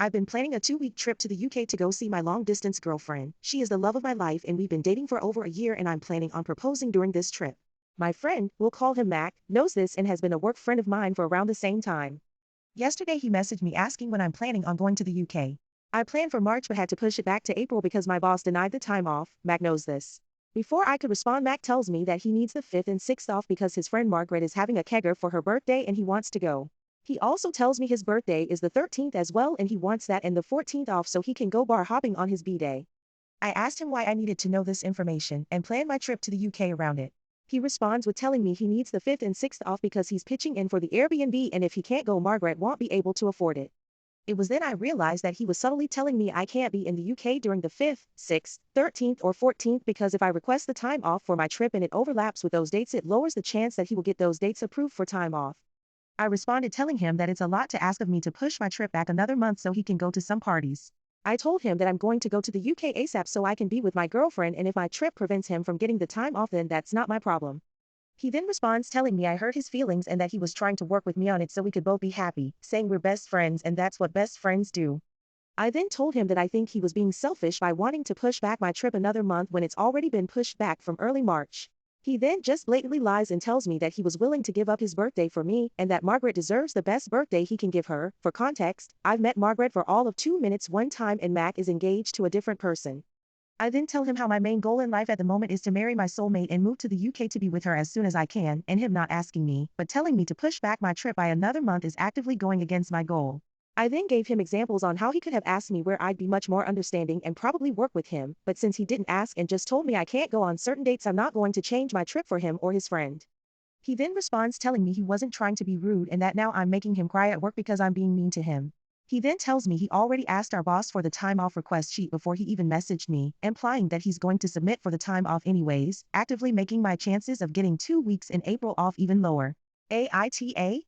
I've been planning a 2-week trip to the UK to go see my long-distance girlfriend. She is the love of my life and we've been dating for over a year and I'm planning on proposing during this trip. My friend, we'll call him Mac, knows this and has been a work friend of mine for around the same time. Yesterday he messaged me asking when I'm planning on going to the UK. I planned for March but had to push it back to April because my boss denied the time off. Mac knows this. Before I could respond, Mac tells me that he needs the 5th and 6th off because his friend Margaret is having a kegger for her birthday and he wants to go. He also tells me his birthday is the 13th as well and he wants that and the 14th off so he can go bar hopping on his B-day. I asked him why I needed to know this information and plan my trip to the UK around it. He responds with telling me he needs the 5th and 6th off because he's pitching in for the Airbnb and if he can't go, Margaret won't be able to afford it. It was then I realized that he was subtly telling me I can't be in the UK during the 5th, 6th, 13th or 14th because if I request the time off for my trip and it overlaps with those dates, it lowers the chance that he will get those dates approved for time off. I responded telling him that it's a lot to ask of me to push my trip back another month so he can go to some parties. I told him that I'm going to go to the UK ASAP so I can be with my girlfriend and if my trip prevents him from getting the time off then that's not my problem. He then responds telling me I hurt his feelings and that he was trying to work with me on it so we could both be happy, saying we're best friends and that's what best friends do. I then told him that I think he was being selfish by wanting to push back my trip another month when it's already been pushed back from early March. He then just blatantly lies and tells me that he was willing to give up his birthday for me and that Margaret deserves the best birthday he can give her. For context, I've met Margaret for all of 2 minutes one time and Mac is engaged to a different person. I then tell him how my main goal in life at the moment is to marry my soulmate and move to the UK to be with her as soon as I can, and him not asking me, but telling me to push back my trip by another month is actively going against my goal. I then gave him examples on how he could have asked me where I'd be much more understanding and probably work with him, but since he didn't ask and just told me I can't go on certain dates, I'm not going to change my trip for him or his friend. He then responds telling me he wasn't trying to be rude and that now I'm making him cry at work because I'm being mean to him. He then tells me he already asked our boss for the time off request sheet before he even messaged me, implying that he's going to submit for the time off anyways, actively making my chances of getting 2 weeks in April off even lower. AITA?